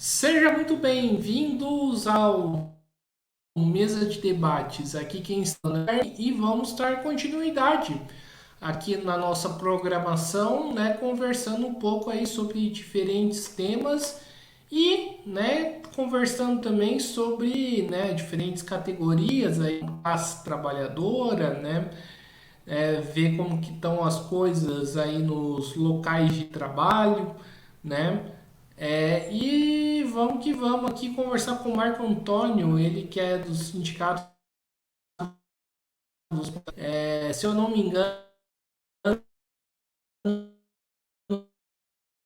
Seja muito bem-vindos ao Mesa de Debates. Aqui quem está e vamos dar continuidade aqui na nossa programação, né, conversando um pouco aí sobre diferentes temas e, né, conversando também sobre, né, diferentes categorias aí, classe trabalhadora, né, ver como que estão as coisas aí nos locais de trabalho, né? E vamos que vamos aqui conversar com o Marco Antônio, ele que é dos sindicatos, se eu não me engano,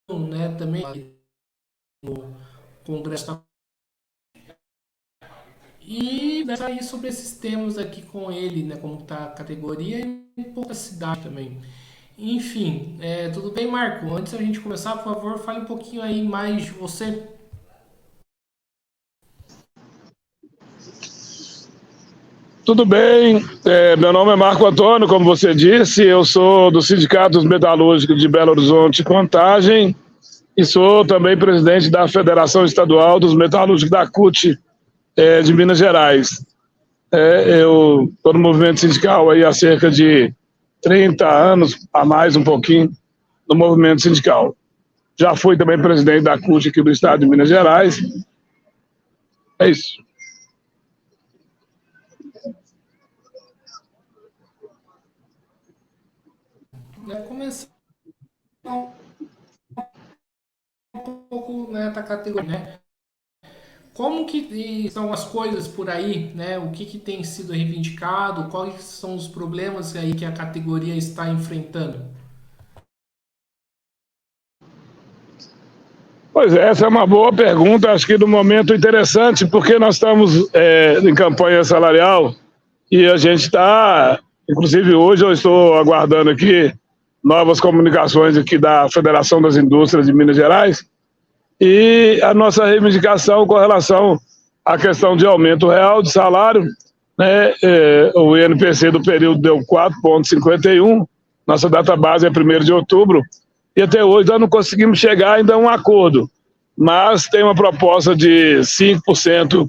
né, também no Congresso. E né, sair sobre esses temas aqui com ele, né, como está a categoria e um pouco a cidade também. Enfim, tudo bem, Marco? Antes da gente começar, por favor, fale um pouquinho aí mais de você. Tudo bem, meu nome é Marco Antônio, como você disse, eu sou do Sindicato dos Metalúrgicos de Belo Horizonte e Contagem e sou também presidente da Federação Estadual dos Metalúrgicos da CUT de Minas Gerais. Eu estou no movimento sindical aí há cerca de 30 anos, a mais um pouquinho, no movimento sindical. Já fui também presidente da CUT aqui do estado de Minas Gerais. É isso. Começar um pouco né, da categoria, né? Como que são as coisas por aí, né? O que tem sido reivindicado? Quais são os problemas aí que a categoria está enfrentando? Pois é, essa é uma boa pergunta, acho que no momento interessante, porque nós estamos em campanha salarial e a gente está, inclusive hoje eu estou aguardando aqui novas comunicações aqui da Federação das Indústrias de Minas Gerais e a nossa reivindicação com relação à questão de aumento real de salário, né? O INPC do período deu 4,51, nossa data base é 1º de outubro, e até hoje nós não conseguimos chegar ainda a um acordo, mas tem uma proposta de 5%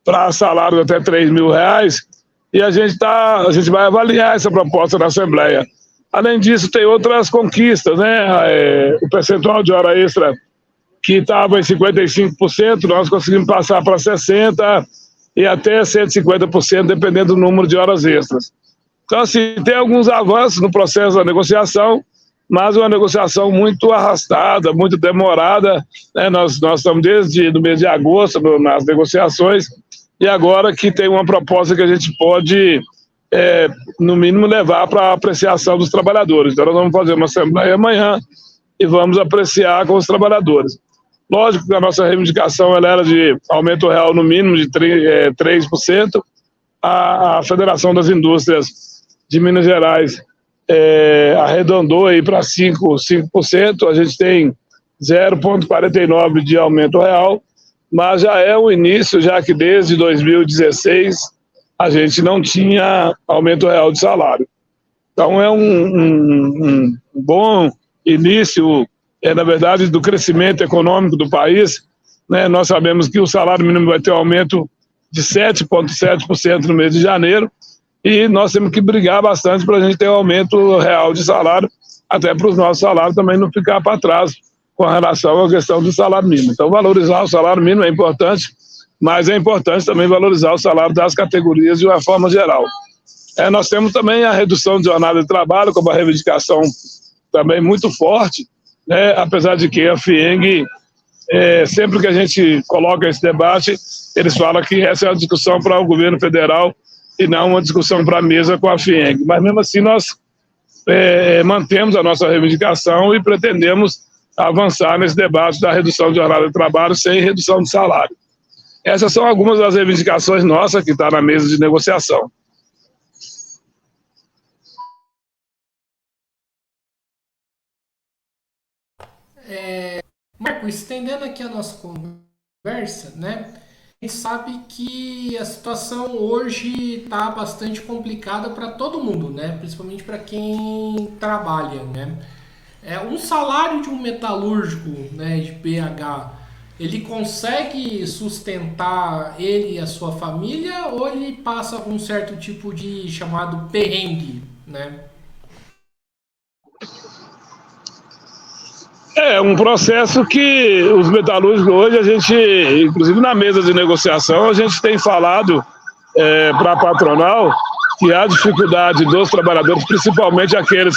para salários até R$ 3.000, e a gente vai avaliar essa proposta na Assembleia. Além disso, tem outras conquistas, né? O percentual de hora extra que estava em 55%, nós conseguimos passar para 60% e até 150%, dependendo do número de horas extras. Então, assim, tem alguns avanços no processo da negociação, mas uma negociação muito arrastada, muito demorada, né? Nós estamos desde o mês de agosto nas negociações, e agora que tem uma proposta que a gente pode, no mínimo, levar para a apreciação dos trabalhadores. Então, nós vamos fazer uma assembleia amanhã e vamos apreciar com os trabalhadores. Lógico que a nossa reivindicação ela era de aumento real no mínimo de 3%. A Federação das Indústrias de Minas Gerais arredondou aí para 5%. A gente tem 0,49% de aumento real, mas já é o início, já que desde 2016 a gente não tinha aumento real de salário. Então é um bom início, na verdade, do crescimento econômico do país, né? Nós sabemos que o salário mínimo vai ter um aumento de 7,7% no mês de janeiro, e nós temos que brigar bastante para a gente ter um aumento real de salário, até para os nossos salários também não ficar para trás com relação à questão do salário mínimo. Então, valorizar o salário mínimo é importante, mas é importante também valorizar o salário das categorias de uma forma geral. Nós temos também a redução de jornada de trabalho, como uma reivindicação também muito forte, né? Apesar de que a FIENG, sempre que a gente coloca esse debate, eles falam que essa é uma discussão para o governo federal e não uma discussão para a mesa com a FIENG. Mas mesmo assim nós mantemos a nossa reivindicação e pretendemos avançar nesse debate da redução de jornada de trabalho sem redução de salário. Essas são algumas das reivindicações nossas que estão na mesa de negociação. Marco, estendendo aqui a nossa conversa, né? A gente sabe que a situação hoje está bastante complicada para todo mundo, né? Principalmente para quem trabalha, né? Um salário de um metalúrgico, né, de BH, ele consegue sustentar ele e a sua família ou ele passa algum certo tipo de chamado perrengue, né? É um processo que os metalúrgicos hoje, a gente, inclusive na mesa de negociação, a gente tem falado para a patronal que há dificuldade dos trabalhadores, principalmente aqueles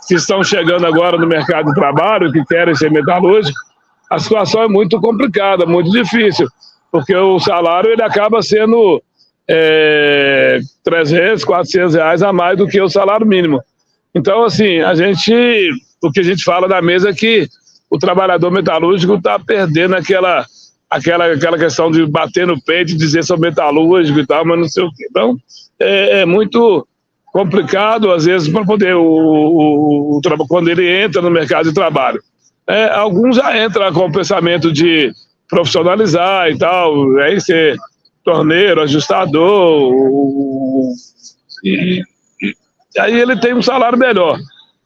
que estão chegando agora no mercado de trabalho, que querem ser metalúrgicos. A situação é muito complicada, muito difícil, porque o salário ele acaba sendo 300, 400 reais a mais do que o salário mínimo. Então, assim, o que a gente fala na mesa é que o trabalhador metalúrgico está perdendo aquela questão de bater no peito e dizer sou metalúrgico e tal, mas não sei o quê. Então, é muito complicado, às vezes, para poder, quando ele entra no mercado de trabalho. Alguns já entram com o pensamento de profissionalizar e tal, aí ser torneiro, ajustador, e aí ele tem um salário melhor.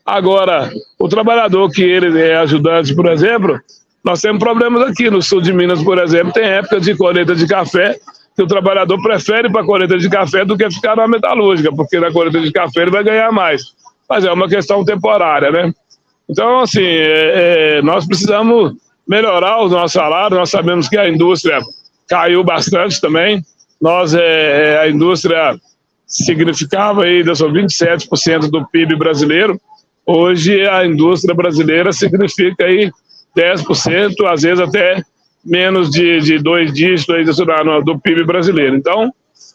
Agora, o trabalhador que ele é ajudante, por exemplo, nós temos problemas aqui no sul de Minas, por exemplo, tem época de colheita de café que o trabalhador prefere ir para a colheita de café do que ficar na metalúrgica, porque na colheita de café ele vai ganhar mais. Mas é uma questão temporária, né? Então, assim, nós precisamos melhorar o nosso salário. Nós sabemos que a indústria caiu bastante também. A indústria significava aí 27% do PIB brasileiro. Hoje a indústria brasileira significa aí 10%, às vezes até menos de 2 dígitos do PIB brasileiro. Então,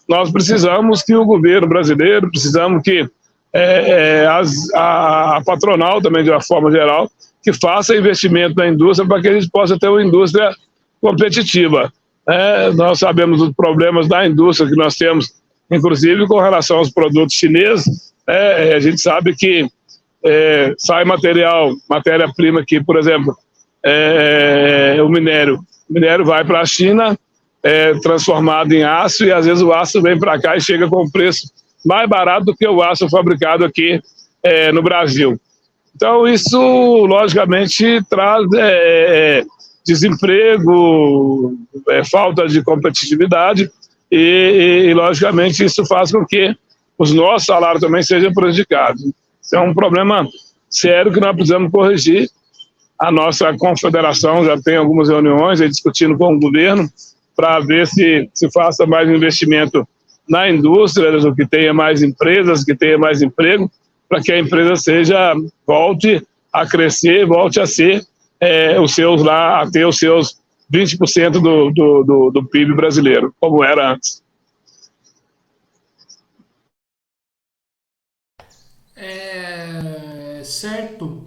nós precisamos que o governo brasileiro, precisamos que a patronal também, de uma forma geral, que faça investimento na indústria para que a gente possa ter uma indústria competitiva. Nós sabemos dos problemas da indústria que nós temos, inclusive com relação aos produtos chineses. A gente sabe que sai matéria-prima aqui, por exemplo, o minério vai para a China, transformado em aço, e às vezes o aço vem para cá e chega com um preço mais barato do que o aço fabricado aqui no Brasil. Então isso, logicamente, traz desemprego, falta de competitividade e, logicamente, isso faz com que os nossos salários também sejam prejudicados. Isso é um problema sério que nós precisamos corrigir. A nossa confederação já tem algumas reuniões aí discutindo com o governo para ver se faça mais investimento na indústria, que tenha mais empresas, que tenha mais emprego, para que a empresa volte a crescer, volte a ser a ter os seus 20% do PIB brasileiro, como era antes. Certo.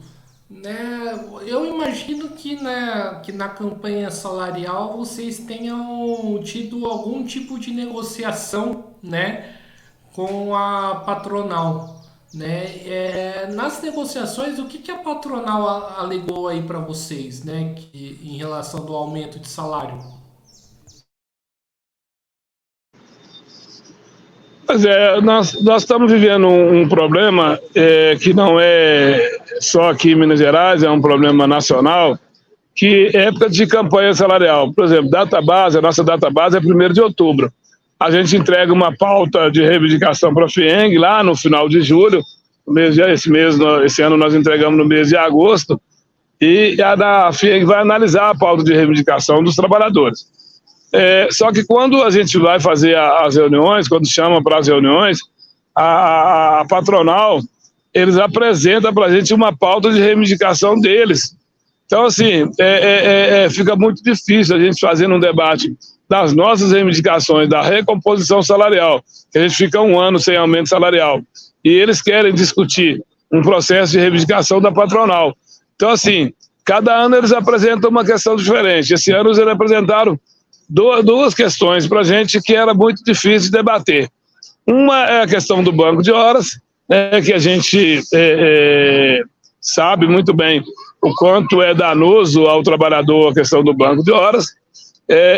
Né, eu imagino que na campanha salarial vocês tenham tido algum tipo de negociação, né, com a patronal, né? Nas negociações, o que a patronal alegou aí para vocês, né, em relação do aumento de salário? Pois nós estamos vivendo um problema que não é só aqui em Minas Gerais, é um problema nacional, que é época de campanha salarial. Por exemplo, a nossa database é 1º de outubro. A gente entrega uma pauta de reivindicação para a FIENG lá no final de julho. Esse ano nós entregamos no mês de agosto, e a FIENG vai analisar a pauta de reivindicação dos trabalhadores. Só que quando a gente vai fazer as reuniões, quando chama para as reuniões, a patronal, eles apresentam para a gente uma pauta de reivindicação deles. Então, assim, fica muito difícil a gente fazer um debate das nossas reivindicações, da recomposição salarial, que a gente fica 1 ano sem aumento salarial, e eles querem discutir um processo de reivindicação da patronal. Então, assim, cada ano eles apresentam uma questão diferente. Esse ano eles apresentaram duas questões para a gente que era muito difícil de debater. Uma é a questão do banco de horas, que a gente sabe muito bem o quanto é danoso ao trabalhador a questão do banco de horas,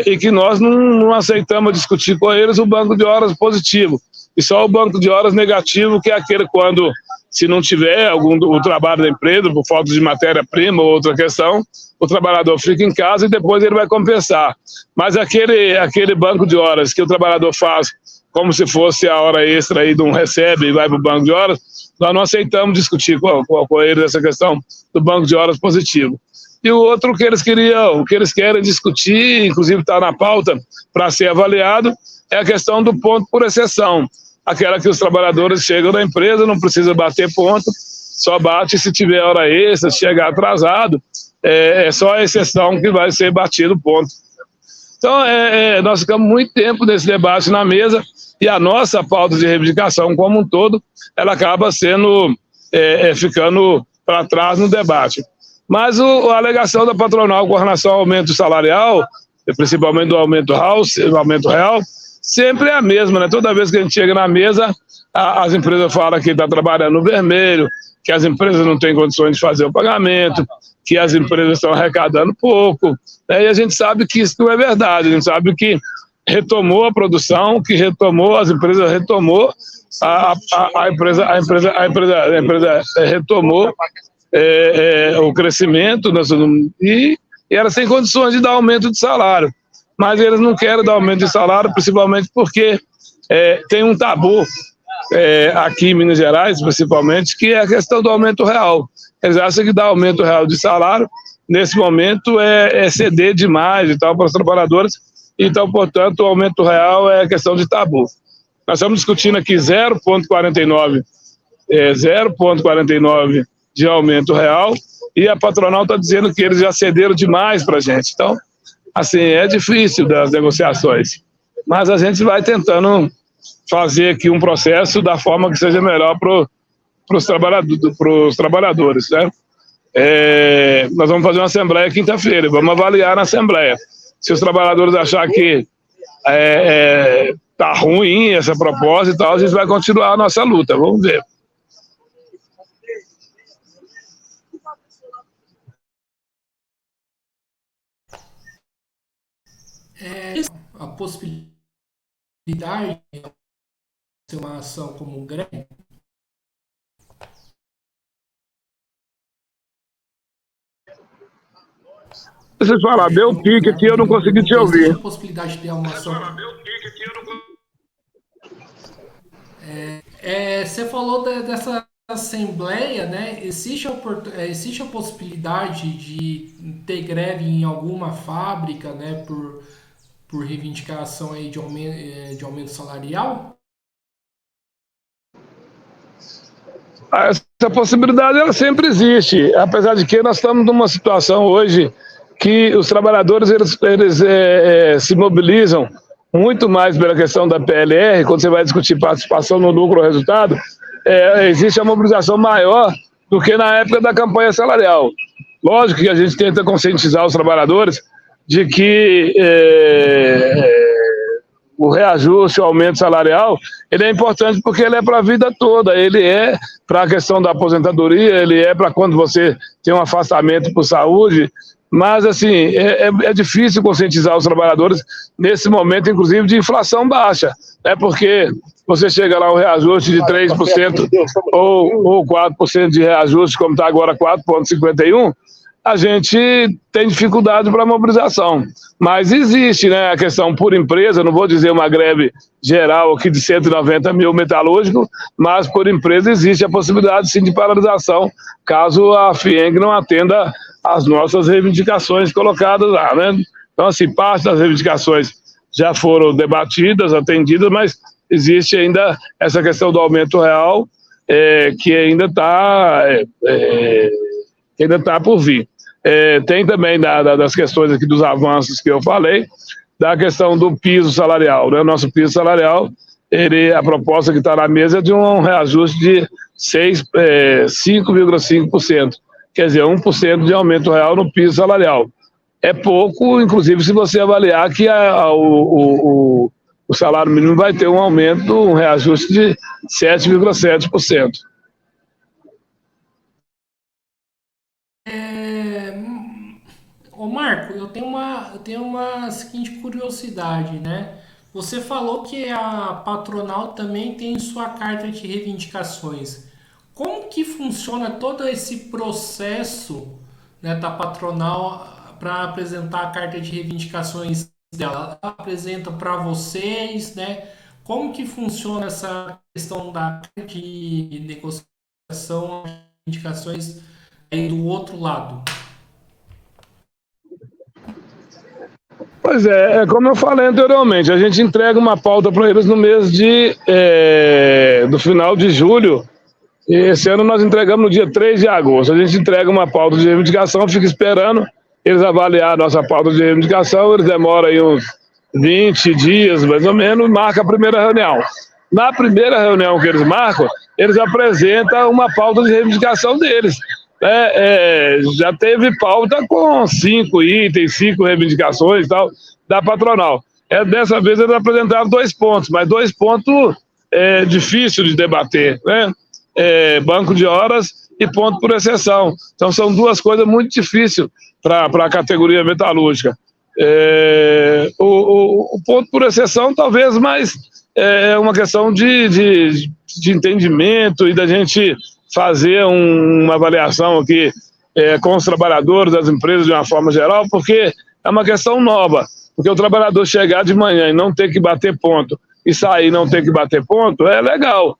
e que nós não aceitamos discutir com eles o banco de horas positivo. e só o banco de horas negativo, que é aquele quando, se não tiver o trabalho da empresa, por falta de matéria-prima ou outra questão, o trabalhador fica em casa e depois ele vai compensar. Mas aquele banco de horas que o trabalhador faz como se fosse a hora extra aí, não recebe e vai para o banco de horas, nós não aceitamos discutir com eles essa questão do banco de horas positivo. E o outro que eles querem discutir, inclusive está na pauta para ser avaliado, é a questão do ponto por exceção. Aquela que os trabalhadores chegam na empresa, não precisa bater ponto, só bate se tiver hora extra, se chegar atrasado, é só a exceção que vai ser batido ponto. Então, nós ficamos muito tempo nesse debate na mesa e a nossa pauta de reivindicação como um todo, ela acaba ficando para trás no debate. Mas a alegação da patronal com relação ao aumento salarial, principalmente do aumento real, sempre é a mesma, né? Toda vez que a gente chega na mesa, as empresas falam que está trabalhando no vermelho, que as empresas não têm condições de fazer o pagamento, que as empresas estão arrecadando pouco, né? E a gente sabe que isso não é verdade, a gente sabe que retomou a produção, que as empresas retomou, a empresa retomou o crescimento, e elas têm condições de dar aumento de salário, mas eles não querem dar aumento de salário, principalmente porque tem um tabu aqui em Minas Gerais, principalmente, que é a questão do aumento real. Eles acham que dar aumento real de salário, nesse momento, é ceder demais e tal para os trabalhadores, então, portanto, o aumento real é questão de tabu. Nós estamos discutindo aqui 0,49 de aumento real, e a patronal está dizendo que eles já cederam demais para a gente. Então, assim, é difícil das negociações, mas a gente vai tentando fazer aqui um processo da forma que seja melhor para os trabalhadores, né? Nós vamos fazer uma assembleia quinta-feira, vamos avaliar na assembleia. Se os trabalhadores acharem que tá ruim essa proposta e tal, a gente vai continuar a nossa luta, vamos ver. A possibilidade de ser uma ação como greve. Deixa eu falar, deu um pique aqui, eu não consegui te ouvir. Existe a possibilidade de ter uma ação. Você falou dessa assembleia, né? Existe a possibilidade de ter greve em alguma fábrica, né? Por reivindicação aí de aumento salarial? Essa possibilidade ela sempre existe, apesar de que nós estamos numa situação hoje que os trabalhadores eles se mobilizam muito mais pela questão da PLR, quando você vai discutir participação no lucro ou resultado, existe a mobilização maior do que na época da campanha salarial. Lógico que a gente tenta conscientizar os trabalhadores de que o reajuste, o aumento salarial, ele é importante porque ele é para a vida toda, ele é para a questão da aposentadoria, ele é para quando você tem um afastamento por saúde, mas assim, é difícil conscientizar os trabalhadores nesse momento, inclusive, de inflação baixa, né? Porque você chega lá um reajuste de 3% ou 4% de reajuste, como está agora 4,51%, a gente tem dificuldade para mobilização. Mas existe, né, a questão por empresa, não vou dizer uma greve geral aqui de 190 mil metalúrgicos, mas por empresa existe a possibilidade sim de paralisação, caso a FIENG não atenda às nossas reivindicações colocadas lá, né? Então, assim, parte das reivindicações já foram debatidas, atendidas, mas existe ainda essa questão do aumento real, que ainda está por vir. Tem também das questões aqui dos avanços que eu falei, da questão do piso salarial, né? O nosso piso salarial, a proposta que está na mesa é de um reajuste de 5,5%, quer dizer, 1% de aumento real no piso salarial. É pouco, inclusive, se você avaliar que o salário mínimo vai ter um aumento, um reajuste de 7,7%. Ô Marco, eu tenho uma seguinte curiosidade, né? Você falou que a patronal também tem sua carta de reivindicações. Como que funciona todo esse processo, né, da patronal para apresentar a carta de reivindicações dela? Ela apresenta para vocês, né? Como que funciona essa questão da carta de negociação, reivindicações aí do outro lado? Pois é, como eu falei anteriormente, a gente entrega uma pauta para eles no mês do final de julho, e esse ano nós entregamos no dia 3 de agosto. A gente entrega uma pauta de reivindicação, fica esperando eles avaliar a nossa pauta de reivindicação, eles demoram aí uns 20 dias, mais ou menos, marca a primeira reunião. Na primeira reunião que eles marcam, eles apresentam uma pauta de reivindicação deles. Já teve pauta com 5 itens, 5 reivindicações e tal, da patronal. Dessa vez eles apresentaram 2 pontos, mas 2 pontos difícil de debater, né? Banco de horas e ponto por exceção. Então são 2 coisas muito difíceis para a categoria metalúrgica. O ponto por exceção talvez mais é uma questão de entendimento e da gente fazer uma avaliação aqui com os trabalhadores das empresas de uma forma geral, porque é uma questão nova, porque o trabalhador chegar de manhã e não ter que bater ponto e sair e não ter que bater ponto é legal,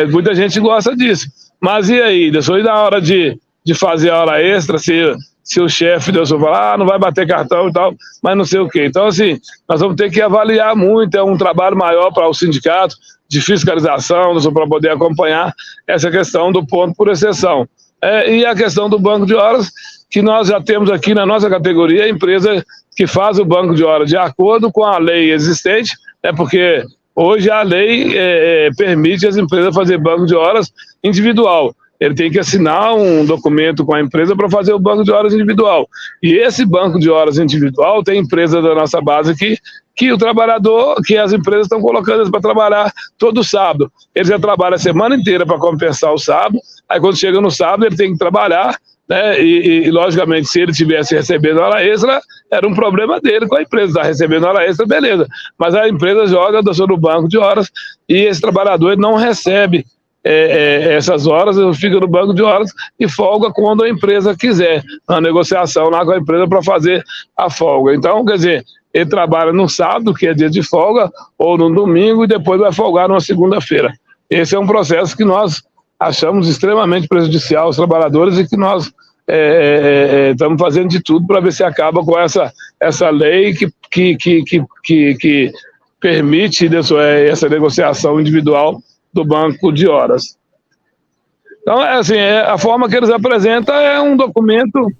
muita gente gosta disso, mas e aí, depois da hora de fazer a hora extra, se o chefe falar, não vai bater cartão e tal, mas não sei o quê. Então, assim, nós vamos ter que avaliar muito, é um trabalho maior para o sindicato, de fiscalização, para poder acompanhar essa questão do ponto por exceção. E a questão do banco de horas, que nós já temos aqui na nossa categoria, a empresa que faz o banco de horas de acordo com a lei existente, porque hoje a lei permite as empresas fazer banco de horas individual. Ele tem que assinar um documento com a empresa para fazer o banco de horas individual. E esse banco de horas individual tem empresa da nossa base que o trabalhador, que as empresas estão colocando eles para trabalhar todo sábado. Ele já trabalha a semana inteira para compensar o sábado, aí quando chega no sábado ele tem que trabalhar, né? E logicamente, se ele tivesse recebendo hora extra, era um problema dele com a empresa, está recebendo hora extra, beleza. Mas a empresa joga no banco de horas e esse trabalhador ele não recebe essas horas, fica no banco de horas e folga quando a empresa quiser, na negociação lá com a empresa para fazer a folga. Então, quer dizer, ele trabalha no sábado, que é dia de folga, ou no domingo, e depois vai folgar numa segunda-feira. Esse é um processo que nós achamos extremamente prejudicial aos trabalhadores e que nós estamos fazendo de tudo para ver se acaba com essa lei que permite essa negociação individual do banco de horas. Então, assim, a forma que eles apresentam é um documento,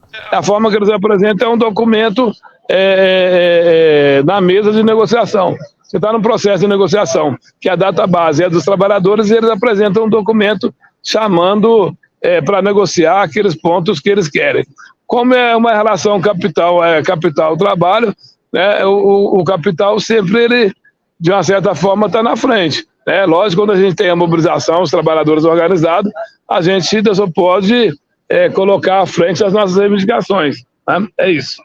na mesa de negociação. Você está no processo de negociação, que a data base é dos trabalhadores, e eles apresentam um documento chamando para negociar aqueles pontos que eles querem. Como é uma relação capital-trabalho, né, o capital sempre, ele, de uma certa forma, está na frente. Lógico, quando a gente tem a mobilização, os trabalhadores organizados, a gente só pode colocar à frente as nossas reivindicações. Né? É isso.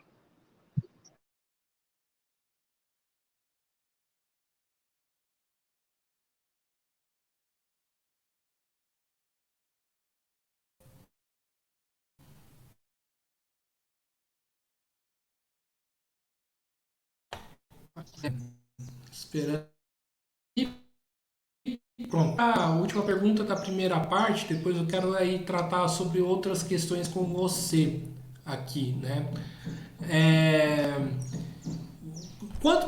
Esperando. Pronto. A última pergunta da primeira parte, depois eu quero aí tratar sobre outras questões com você aqui, né?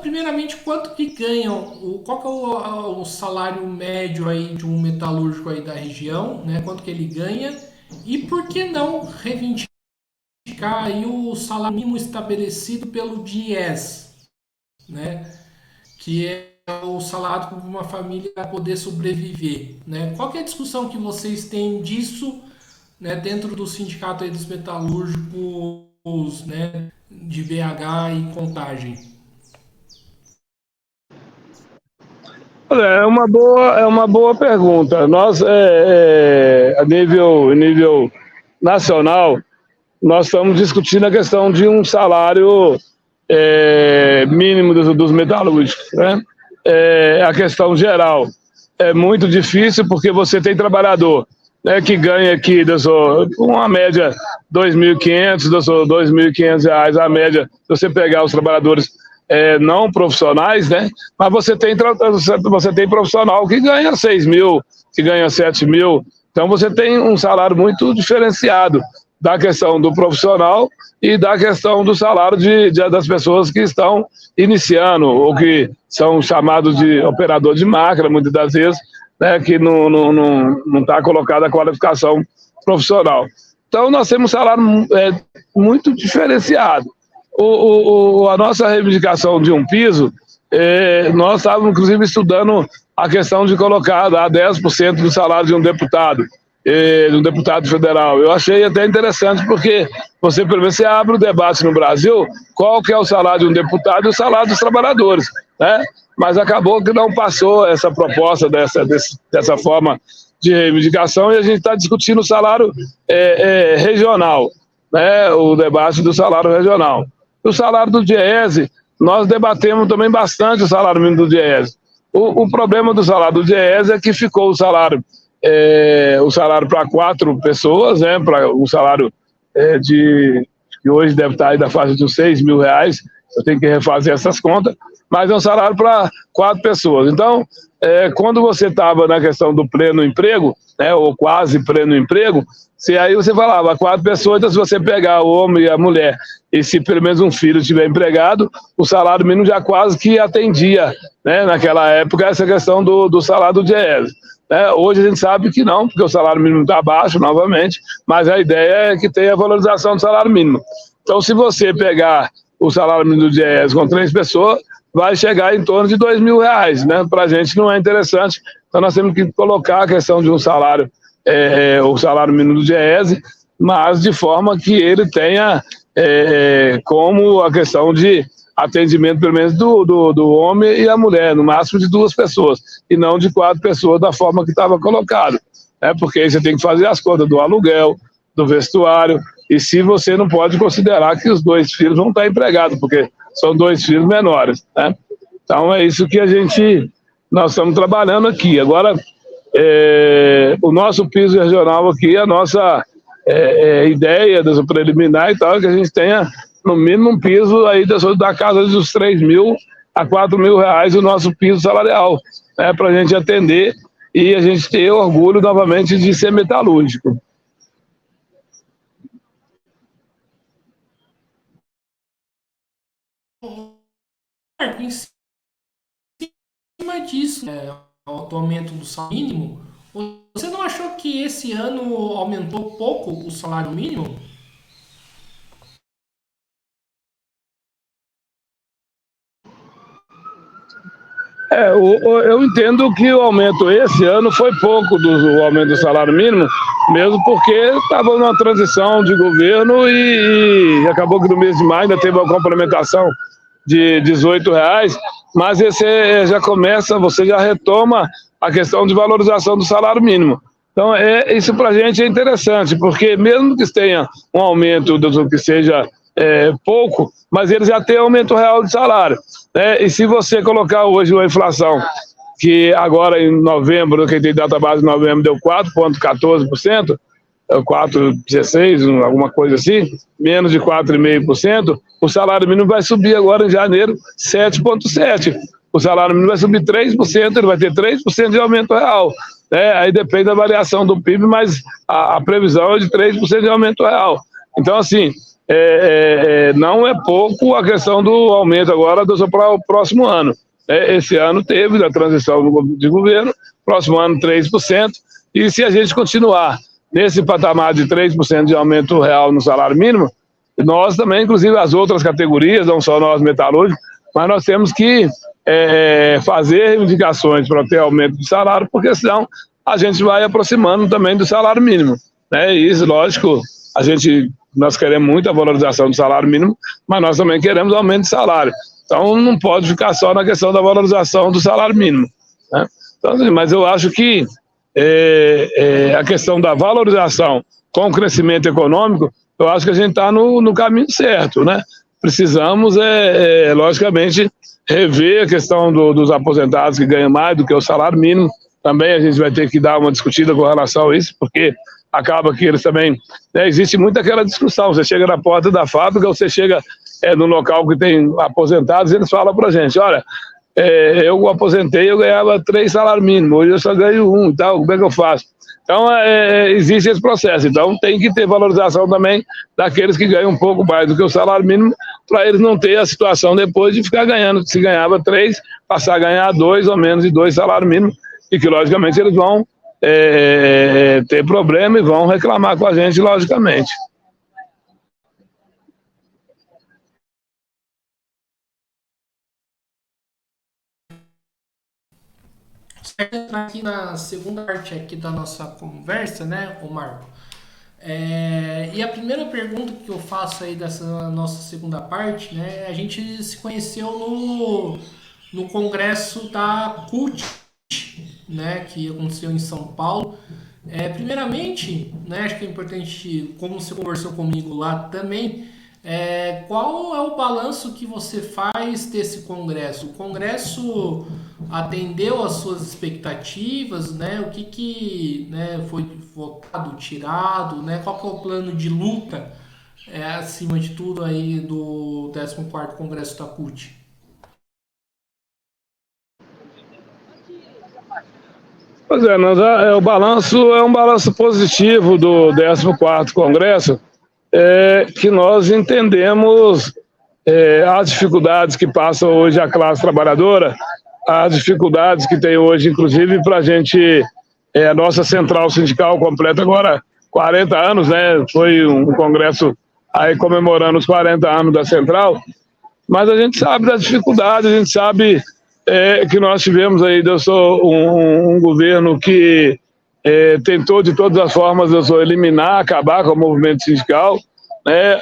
Primeiramente, quanto que ganham, qual que é o salário médio aí de um metalúrgico aí da região, né? Quanto que ele ganha e por que não reivindicar aí o salário mínimo estabelecido pelo DIEESS, né? Que é o salário para uma família poder sobreviver, né? Qual que é a discussão que vocês têm disso, né, dentro do sindicato aí dos metalúrgicos, né, de BH e Contagem? É uma boa pergunta. Nós, a nível nacional, nós estamos discutindo a questão de um salário mínimo dos metalúrgicos, né? a questão geral é muito difícil, porque você tem trabalhador, né, que ganha aqui uma média R$ 2.500, R$ 2.500 a média, se você pegar os trabalhadores não profissionais, né, mas você tem profissional que ganha 6 mil, que ganha 7 mil, então você tem um salário muito diferenciado da questão do profissional e da questão do salário das pessoas que estão iniciando, ou que são chamados de operador de máquina, muitas das vezes, né, que não está colocada a qualificação profissional. Então, nós temos um salário muito diferenciado. A nossa reivindicação de um piso, nós estávamos, inclusive, estudando a questão de colocar 10% do salário de um deputado federal. Eu achei até interessante, porque você, pelo menos, você abre o debate no Brasil, qual que é o salário de um deputado e o salário dos trabalhadores, né? Mas acabou que não passou essa proposta dessa forma de reivindicação, e a gente está discutindo o salário regional, né? O debate do salário regional. O salário do DIEESE, nós debatemos também bastante o salário mínimo do DIEESE. O problema do salário do DIEESE é que ficou o salário para 4 pessoas, né? Para o salário que hoje deve estar aí da faixa de uns R$ 6.000, eu tenho que refazer essas contas, mas é um salário para 4 pessoas. Então, quando você estava na questão do pleno emprego, né, ou quase pleno emprego, aí você falava 4 pessoas, então se você pegar o homem e a mulher, e se pelo menos um filho estiver empregado, o salário mínimo já quase que atendia, né, naquela época, essa questão do salário do DIEESE. Hoje a gente sabe que não, porque o salário mínimo está baixo novamente, mas a ideia é que tenha a valorização do salário mínimo. Então, se você pegar o salário mínimo do DIEESE com 3 pessoas, vai chegar em torno de R$ 2.000, né? Para a gente não é interessante, então nós temos que colocar a questão de um salário, o salário mínimo do DIEESE, mas de forma que ele tenha como a questão de atendimento, pelo menos, do homem e a mulher, no máximo de 2 pessoas, e não de 4 pessoas da forma que estava colocado, né? Porque aí você tem que fazer as contas do aluguel, do vestuário, e se você não pode considerar que os 2 filhos vão estar empregados, porque são 2 filhos menores, né? Então é isso que nós estamos trabalhando aqui. Agora, o nosso piso regional aqui, a nossa ideia do preliminar e tal, é que a gente tenha no mínimo um piso aí da casa dos R$ 3.000 a R$ 4.000 o nosso piso salarial, né, para a gente atender e a gente ter orgulho novamente de ser metalúrgico. Em cima disso, o aumento do salário mínimo, você não achou que esse ano aumentou pouco o salário mínimo? Eu entendo que o aumento esse ano foi pouco do aumento do salário mínimo, mesmo porque estava numa transição de governo e acabou que no mês de maio ainda teve uma complementação de R$ 18, mas esse já começa, você já retoma a questão de valorização do salário mínimo. Então, isso para a gente é interessante, porque mesmo que tenha um aumento do que seja pouco, mas ele já tem aumento real de salário, né? E se você colocar hoje uma inflação, que agora em novembro, quem tem data base de novembro, deu 4,14%, 4,16%, alguma coisa assim, menos de 4,5%, o salário mínimo vai subir agora em janeiro 7,7%. O salário mínimo vai subir 3%, ele vai ter 3% de aumento real. Aí depende da variação do PIB, mas a previsão é de 3% de aumento real. Então, assim, não é pouco a questão do aumento agora para o próximo ano. Esse ano teve a transição de governo, próximo ano 3%, e se a gente continuar nesse patamar de 3% de aumento real no salário mínimo, nós também, inclusive as outras categorias, não só nós metalúrgicos, mas nós temos que fazer reivindicações para ter aumento de salário, porque senão a gente vai aproximando também do salário mínimo, né? E isso, lógico, nós queremos muito a valorização do salário mínimo, mas nós também queremos aumento de salário. Então não pode ficar só na questão da valorização do salário mínimo, né? Então, mas eu acho que a questão da valorização com o crescimento econômico, eu acho que a gente está no caminho certo, né? precisamos, logicamente, rever a questão dos aposentados que ganham mais do que o salário mínimo. Também a gente vai ter que dar uma discutida com relação a isso, porque acaba que eles também... existe muito aquela discussão, você chega na porta da fábrica, você chega no local que tem aposentados, eles falam pra gente, olha, eu aposentei, eu ganhava 3 salários mínimos, hoje eu só ganho 1 e tal, como é que eu faço? Então, existe esse processo. Então, tem que ter valorização também daqueles que ganham um pouco mais do que o salário mínimo, para eles não terem a situação depois de ficar ganhando, se ganhava 3, passar a ganhar 2 ou menos de 2 salários mínimos, e que, logicamente, eles vão ter problema e vão reclamar com a gente, logicamente. Entrar aqui na segunda parte aqui da nossa conversa, né, o Marco? E a primeira pergunta que eu faço aí dessa nossa segunda parte, né, a gente se conheceu no congresso da CUT, né, que aconteceu em São Paulo. Primeiramente, né, acho que é importante, como você conversou comigo lá também, qual é o balanço que você faz desse congresso? O congresso atendeu às suas expectativas, né? O que né, foi votado, tirado, né? Qual que é o plano de luta, acima de tudo, aí do 14º Congresso da CUT? Pois o balanço é um balanço positivo do 14º Congresso, que nós entendemos as dificuldades que passa hoje a classe trabalhadora, as dificuldades que tem hoje, inclusive, para a gente, a nossa central sindical completa agora 40 anos, né? Foi um congresso aí comemorando os 40 anos da central, mas a gente sabe das dificuldades, a gente sabe que nós tivemos aí, eu sou um governo que tentou de todas as formas eliminar, acabar com o movimento sindical, né?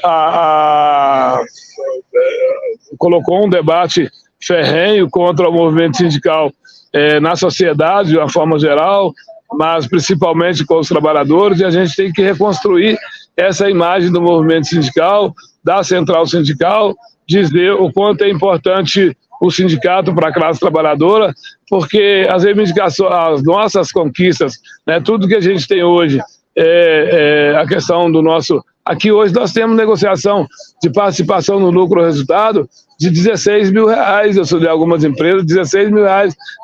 Colocou um debate ferrenho contra o movimento sindical na sociedade, de uma forma geral, mas principalmente com os trabalhadores, e a gente tem que reconstruir essa imagem do movimento sindical, da central sindical, dizer o quanto é importante o sindicato para a classe trabalhadora, porque as reivindicações, as nossas conquistas, né, tudo que a gente tem hoje, a questão do nosso... Aqui hoje nós temos negociação de participação no lucro resultado de R$16 mil, eu sou de algumas empresas, R$16 mil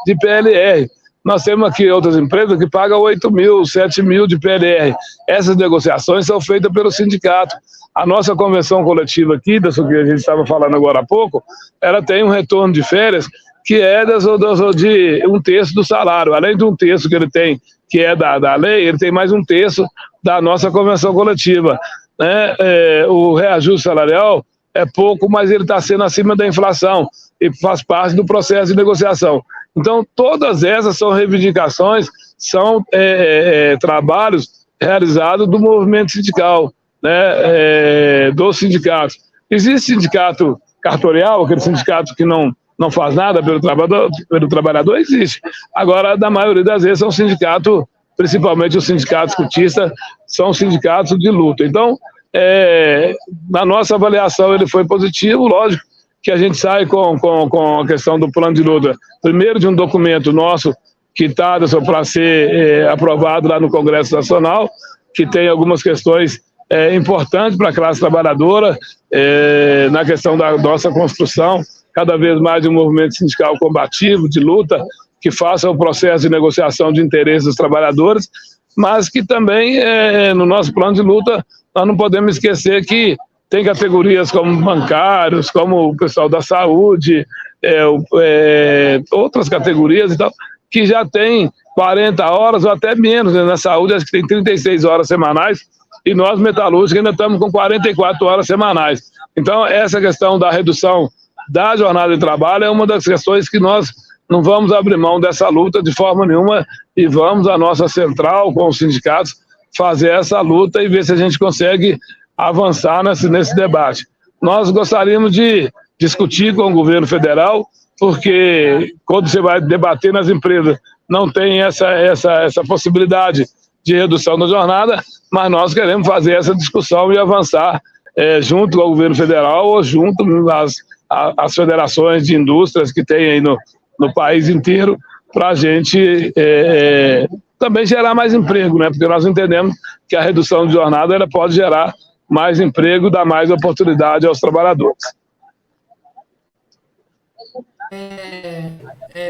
de PLR. Nós temos aqui outras empresas que pagam 8 mil, 7 mil de PLR. Essas negociações são feitas pelo sindicato. A nossa convenção coletiva aqui, das que a gente estava falando agora há pouco, ela tem um retorno de férias que é de 1/3 do salário. Além de 1/3 que ele tem, que é da lei, ele tem mais 1/3 da nossa convenção coletiva. Né? O reajuste salarial é pouco, mas ele está sendo acima da inflação e faz parte do processo de negociação. Então, todas essas são reivindicações, são trabalhos realizados do movimento sindical, né? Dos sindicatos. Existe sindicato cartorial, aquele sindicato que não faz nada pelo trabalhador, existe. Agora, na maioria das vezes, são sindicatos, principalmente os sindicatos cultistas, são sindicatos de luta. Então, na nossa avaliação, ele foi positivo, lógico que a gente sai com a questão do plano de luta, primeiro de um documento nosso que está para ser aprovado lá no Congresso Nacional, que tem algumas questões importantes para a classe trabalhadora, na questão da nossa construção, cada vez mais de um movimento sindical combativo, de luta, que faça o processo de negociação de interesses dos trabalhadores, mas que também, no nosso plano de luta, nós não podemos esquecer que tem categorias como bancários, como o pessoal da saúde, outras categorias e tal, que já tem 40 horas ou até menos, né? Na saúde acho que tem 36 horas semanais, e nós metalúrgicos ainda estamos com 44 horas semanais. Então, essa questão da redução da jornada de trabalho é uma das questões que nós não vamos abrir mão dessa luta de forma nenhuma, e vamos à nossa central com os sindicatos fazer essa luta e ver se a gente consegue avançar nesse debate. Nós gostaríamos de discutir com o governo federal, porque quando você vai debater nas empresas, não tem essa possibilidade de redução da jornada, mas nós queremos fazer essa discussão e avançar junto ao governo federal ou junto às federações de indústrias que tem aí no país inteiro, para a gente também gerar mais emprego, né? Porque nós entendemos que a redução de jornada ela pode gerar mais emprego, dar mais oportunidade aos trabalhadores.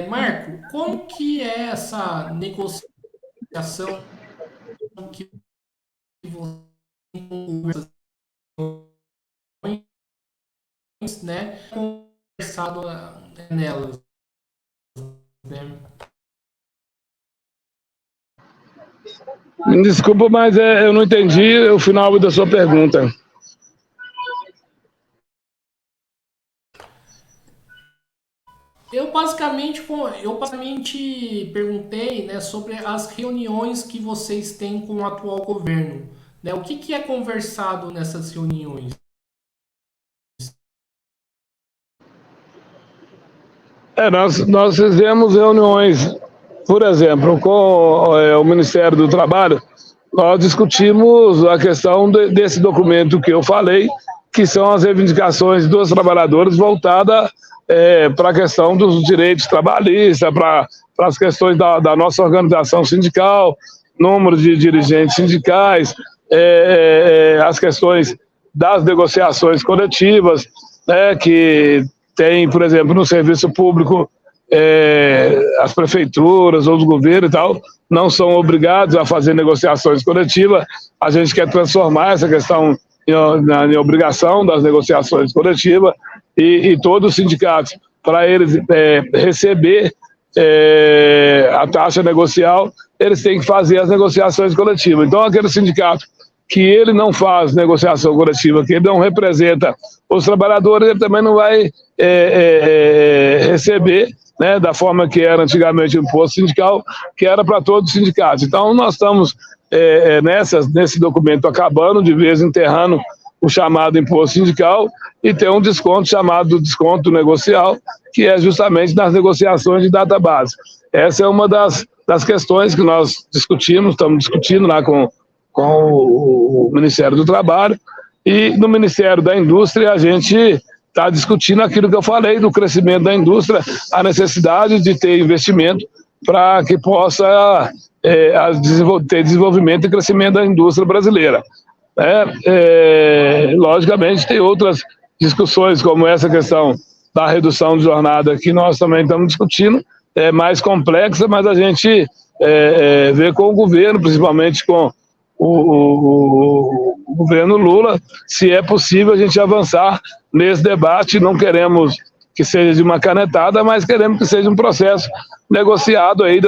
Marco, como que é essa negociação que você né, conversado nelas, né? Desculpa, mas eu não entendi o final da sua pergunta. Eu basicamente perguntei, né, sobre as reuniões que vocês têm com o atual governo, né? O que é conversado nessas reuniões? Nós fizemos reuniões, por exemplo, com o Ministério do Trabalho, nós discutimos a questão desse documento que eu falei, que são as reivindicações dos trabalhadores voltadas para a questão dos direitos trabalhistas, para as questões da nossa organização sindical, número de dirigentes sindicais, as questões das negociações coletivas, né, que tem, por exemplo, no serviço público, as prefeituras ou os governos e tal, não são obrigados a fazer negociações coletivas. A gente quer transformar essa questão em obrigação das negociações coletivas e todos os sindicatos, para eles receber a taxa negocial, eles têm que fazer as negociações coletivas. Então, aquele sindicato que ele não faz negociação coletiva, que ele não representa os trabalhadores, ele também não vai receber, né, da forma que era antigamente o imposto sindical, que era para todos os sindicatos. Então, nós estamos nesse documento acabando, de vez enterrando o chamado imposto sindical e tem um desconto chamado desconto negocial, que é justamente nas negociações de database. Essa é uma das questões que nós discutimos, estamos discutindo lá com o Ministério do Trabalho, e no Ministério da Indústria a gente está discutindo aquilo que eu falei do crescimento da indústria, a necessidade de ter investimento para que possa ter desenvolvimento e crescimento da indústria brasileira. Logicamente tem outras discussões como essa questão da redução de jornada que nós também estamos discutindo, é mais complexa, mas a gente vê com o governo, principalmente com o governo Lula, se é possível a gente avançar nesse debate. Não queremos que seja de uma canetada, mas queremos que seja um processo negociado aí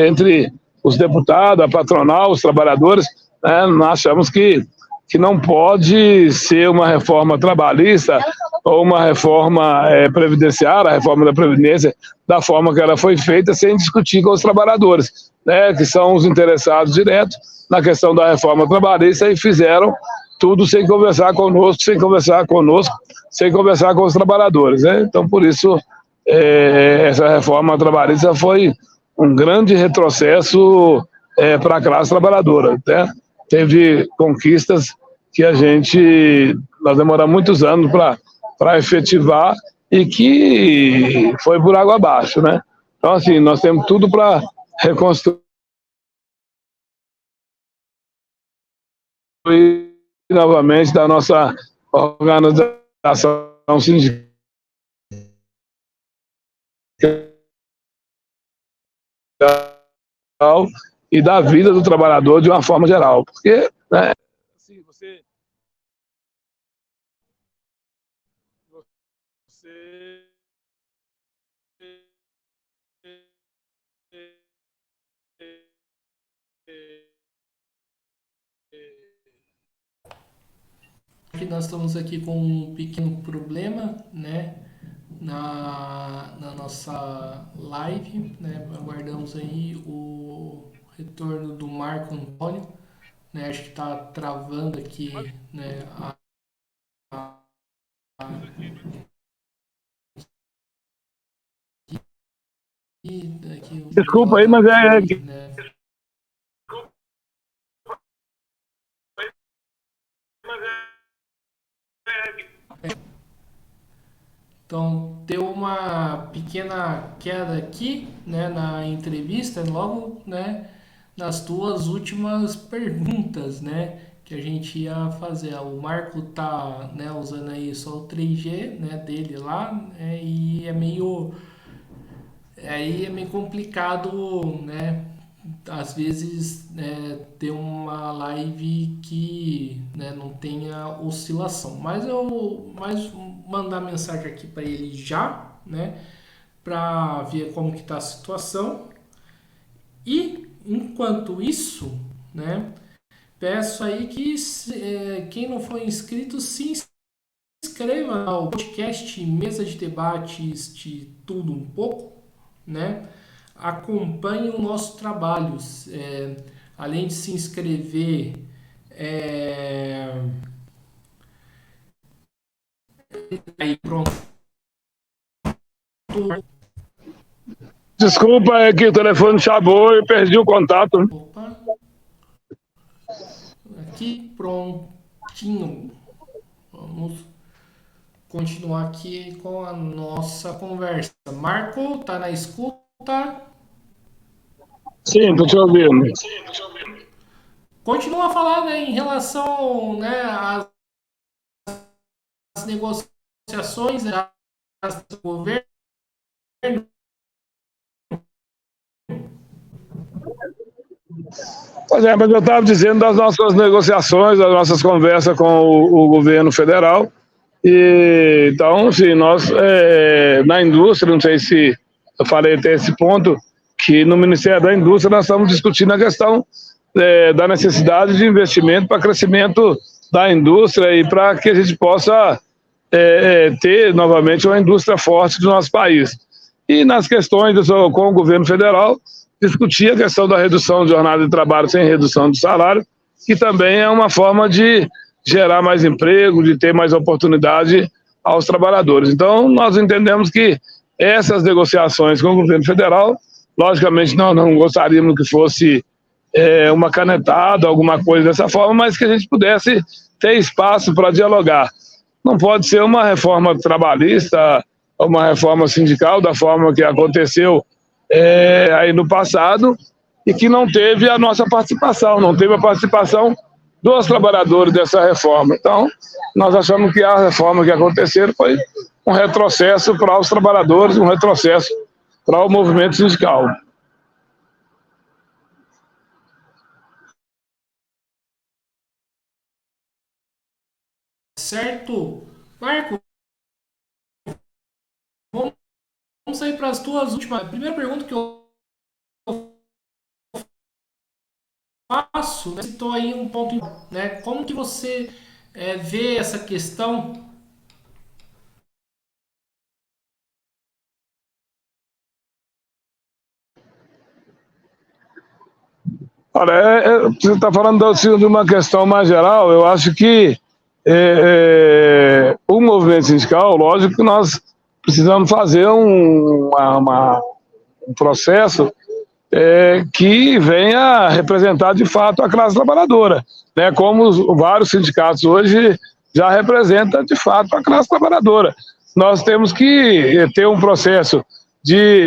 entre os deputados, a patronal, os trabalhadores, né? Nós achamos que não pode ser uma reforma trabalhista ou uma reforma previdenciária, a reforma da Previdência, da forma que ela foi feita, sem discutir com os trabalhadores, né, que são os interessados diretos na questão da reforma trabalhista, e fizeram tudo sem conversar conosco, sem conversar com os trabalhadores, né? Então, por isso, essa reforma trabalhista foi um grande retrocesso para a classe trabalhadora, né? Teve conquistas que nós demoramos muitos anos para efetivar e que foi por água abaixo, né? Então, assim, nós temos tudo para reconstruir novamente da nossa organização sindical e da vida do trabalhador de uma forma geral, porque, né, assim, você Que nós estamos aqui com um pequeno problema, né, na nossa live, né? Aguardamos aí o retorno do Marco Antônio, né? Acho que está travando aqui, né? Aqui o Desculpa aí, Jota mas aqui, né? Então, deu uma pequena queda aqui, né, na entrevista, logo, né, nas tuas últimas perguntas, né, que a gente ia fazer. O Marco tá, né, usando aí só o 3G, né, dele lá, né, e aí é meio complicado, né, às vezes ter uma live que, né, não tenha oscilação. Mas mandar mensagem aqui para ele já, né, para ver como que tá a situação. E enquanto isso, né, peço aí que quem não for inscrito se inscreva ao podcast Mesa de Debates de Tudo Um Pouco, né? Acompanhe o nosso trabalho. Além de se inscrever, aí pronto. Desculpa, é que o telefone chamou e perdi o contato. Opa. Aqui prontinho. Vamos continuar aqui com a nossa conversa. Marco, tá na escuta? Sim, tô te ouvindo. Continua a falar, né, em relação, né, às negociações, né, do governo. Pois é, mas eu estava dizendo das nossas negociações, das nossas conversas com o governo federal. E, então, sim, nós, na indústria, não sei se eu falei até esse ponto, que no Ministério da Indústria nós estamos discutindo a questão da necessidade de investimento para crescimento da indústria e para que a gente possa ter novamente uma indústria forte do nosso país. E nas questões com o governo federal, discutir a questão da redução de jornada de trabalho sem redução de salário, que também é uma forma de gerar mais emprego, de ter mais oportunidade aos trabalhadores. Então, nós entendemos que essas negociações com o governo federal, logicamente, nós não gostaríamos que fosse uma canetada, alguma coisa dessa forma, mas que a gente pudesse ter espaço para dialogar. Não pode ser uma reforma trabalhista, uma reforma sindical da forma que aconteceu aí no passado e que não teve a nossa participação, não teve a participação dos trabalhadores dessa reforma. Então, nós achamos que a reforma que aconteceu foi um retrocesso para os trabalhadores, um retrocesso para o movimento sindical. Certo? Marco, vamos sair para as tuas últimas. A primeira pergunta que eu faço, né, citou aí um ponto, né? Como que você vê essa questão? Olha, você está falando assim, de uma questão mais geral, eu acho que o movimento sindical, lógico que nós precisamos fazer um processo que venha representar de fato a classe trabalhadora, né? Como vários sindicatos hoje já representam de fato a classe trabalhadora. Nós temos que ter um processo de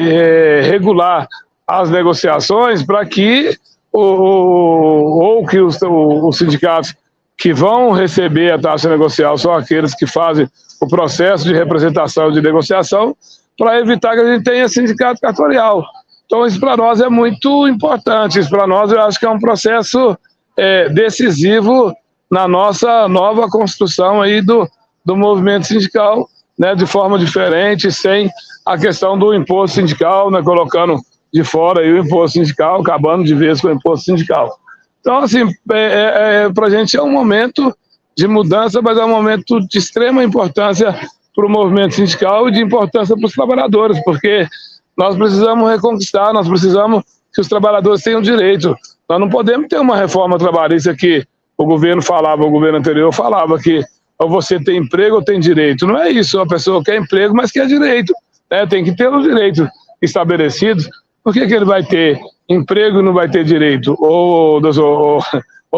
regular as negociações para que os sindicatos que vão receber a taxa negocial são aqueles que fazem o processo de representação e de negociação, para evitar que a gente tenha sindicato cartorial. Então, isso para nós é muito importante. Isso para nós, eu acho que é um processo decisivo na nossa nova construção aí do movimento sindical, né, de forma diferente, sem a questão do imposto sindical, né, colocando de fora aí o imposto sindical, acabando de vez com o imposto sindical. Então, assim, para a gente é um momento de mudança, mas é um momento de extrema importância para o movimento sindical e de importância para os trabalhadores, porque nós precisamos reconquistar, nós precisamos que os trabalhadores tenham direito. Nós não podemos ter uma reforma trabalhista que o governo falava, o governo anterior falava que ou você tem emprego ou tem direito. Não é isso, a pessoa quer emprego, mas quer direito, né? Tem que ter os direitos estabelecidos. Por que ele vai ter emprego e não vai ter direito? Ou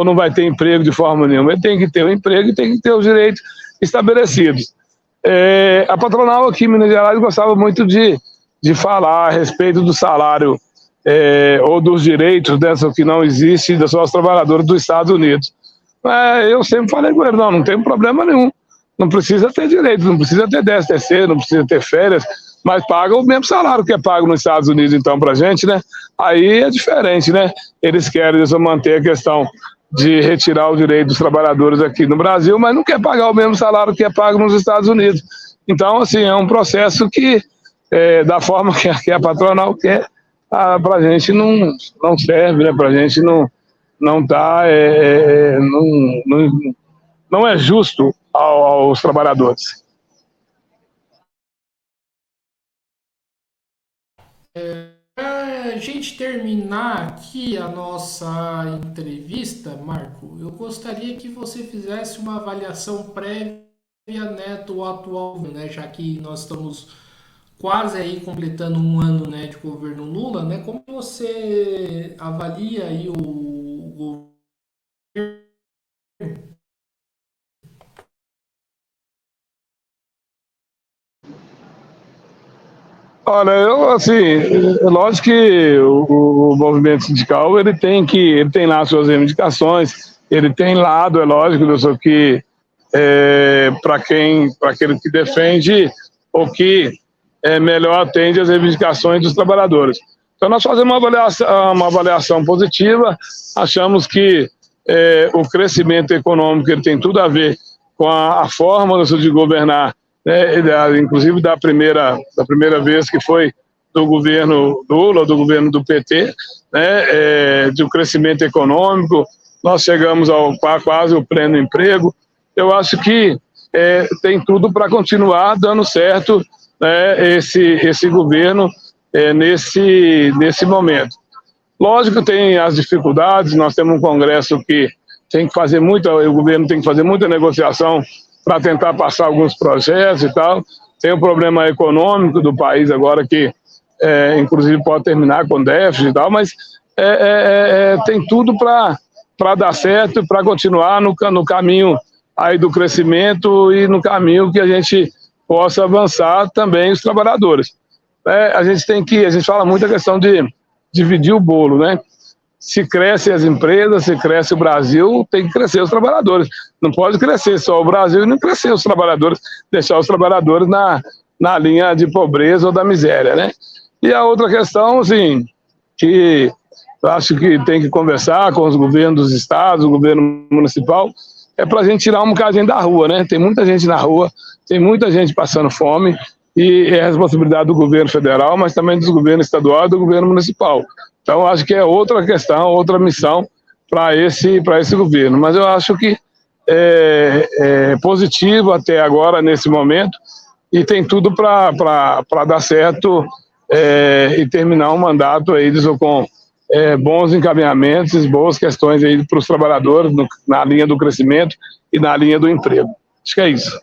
não vai ter emprego de forma nenhuma? Ele tem que ter o emprego e tem que ter os direitos estabelecidos. A patronal aqui em Minas Gerais gostava muito de falar a respeito do salário ou dos direitos dessa que não existe das suas trabalhadoras dos Estados Unidos. Eu sempre falei com ele, não tem problema nenhum. Não precisa ter direito, não precisa ter 10º, não precisa ter férias, mas paga o mesmo salário que é pago nos Estados Unidos, então, pra gente, né? Aí é diferente, né? Eles querem manter a questão de retirar o direito dos trabalhadores aqui no Brasil, mas não quer pagar o mesmo salário que é pago nos Estados Unidos. Então, assim, é um processo que, da forma que a patronal quer, para a gente não serve, né? Para a gente não tá, não é justo aos trabalhadores. Para a gente terminar aqui a nossa entrevista, Marco, eu gostaria que você fizesse uma avaliação prévia, né, do atual, né, já que nós estamos quase aí completando um ano, né, de governo Lula, né? Como você avalia aí o Olha, eu assim, é lógico que o movimento sindical ele tem lá suas reivindicações, ele tem lado, é lógico, eu sou que para aquele que defende ou que melhor atende às reivindicações dos trabalhadores. Então nós fazemos uma avaliação positiva, achamos que o crescimento econômico ele tem tudo a ver com a forma de governar, né, inclusive da primeira vez que foi do governo Lula, do governo do PT, né, de um crescimento econômico, nós chegamos ao quase o pleno emprego. Eu acho que tem tudo para continuar dando certo, né, esse governo nesse momento. Lógico que tem as dificuldades, nós temos um Congresso que tem que fazer muita, o governo tem que fazer muita negociação para tentar passar alguns projetos e tal. Tem o problema econômico do país agora que, inclusive, pode terminar com déficit e tal, mas tem tudo para dar certo, para continuar no caminho aí do crescimento e no caminho que a gente possa avançar também os trabalhadores. A gente fala muito a questão de dividir o bolo, né? Se crescem as empresas, se cresce o Brasil, tem que crescer os trabalhadores. Não pode crescer só o Brasil e não crescer os trabalhadores, deixar os trabalhadores na linha de pobreza ou da miséria, né? E a outra questão, assim, que eu acho que tem que conversar com os governos dos estados, o governo municipal, é para a gente tirar um bocadinho da rua, né? Tem muita gente na rua, tem muita gente passando fome, e é responsabilidade do governo federal, mas também dos governos estadual e do governo municipal. Então, acho que é outra questão, outra missão para esse governo. Mas eu acho que é positivo até agora, nesse momento, e tem tudo para dar certo e terminar um mandato aí com bons encaminhamentos, boas questões aí para os trabalhadores na linha do crescimento e na linha do emprego. Acho que é isso.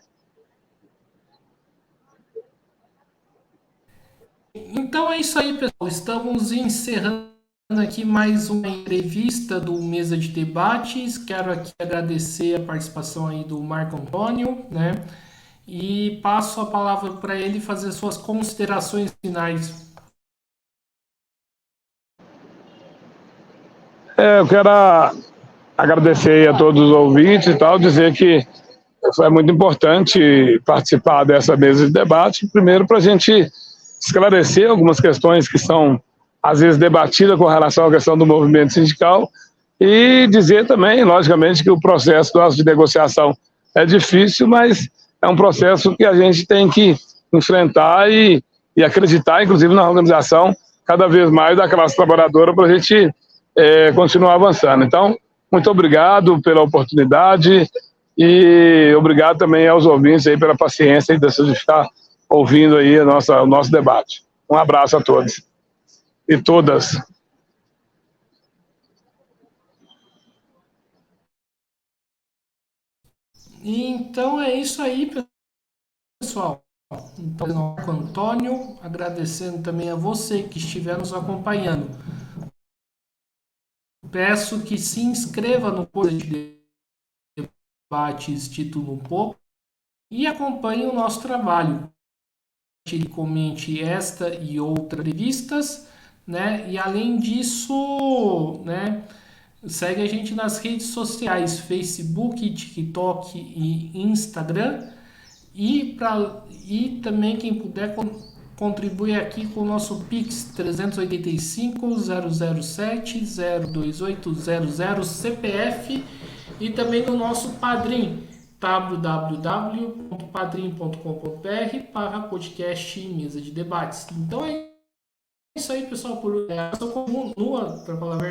Então é isso aí, pessoal. Estamos encerrando aqui mais uma entrevista do Mesa de Debates. Quero aqui agradecer a participação aí do Marco Antônio, né? E passo a palavra para ele fazer suas considerações finais. Eu quero agradecer a todos os ouvintes e tal, dizer que foi muito importante participar dessa mesa de debate, primeiro para a gente esclarecer algumas questões que são, às vezes, debatidas com relação à questão do movimento sindical e dizer também, logicamente, que o processo nosso de negociação é difícil, mas é um processo que a gente tem que enfrentar e acreditar, inclusive, na organização cada vez mais da classe trabalhadora para a gente continuar avançando. Então, muito obrigado pela oportunidade e obrigado também aos ouvintes aí pela paciência de estar ouvindo aí o nosso debate. Um abraço a todos e todas. Então é isso aí, pessoal. Então, Marco Antônio, agradecendo também a você que estiver nos acompanhando. Peço que se inscreva no curso de debates título pouco e acompanhe o nosso trabalho. Comente esta e outras entrevistas, né? E além disso, né? Segue a gente nas redes sociais, Facebook, TikTok e Instagram. E também quem puder contribui aqui com o nosso Pix 385-007-02800 CPF e também no nosso Padrim www.padrim.com.br/podcast Mesa de Debates. Então é isso aí, pessoal. Eu continua, para falar a verdade.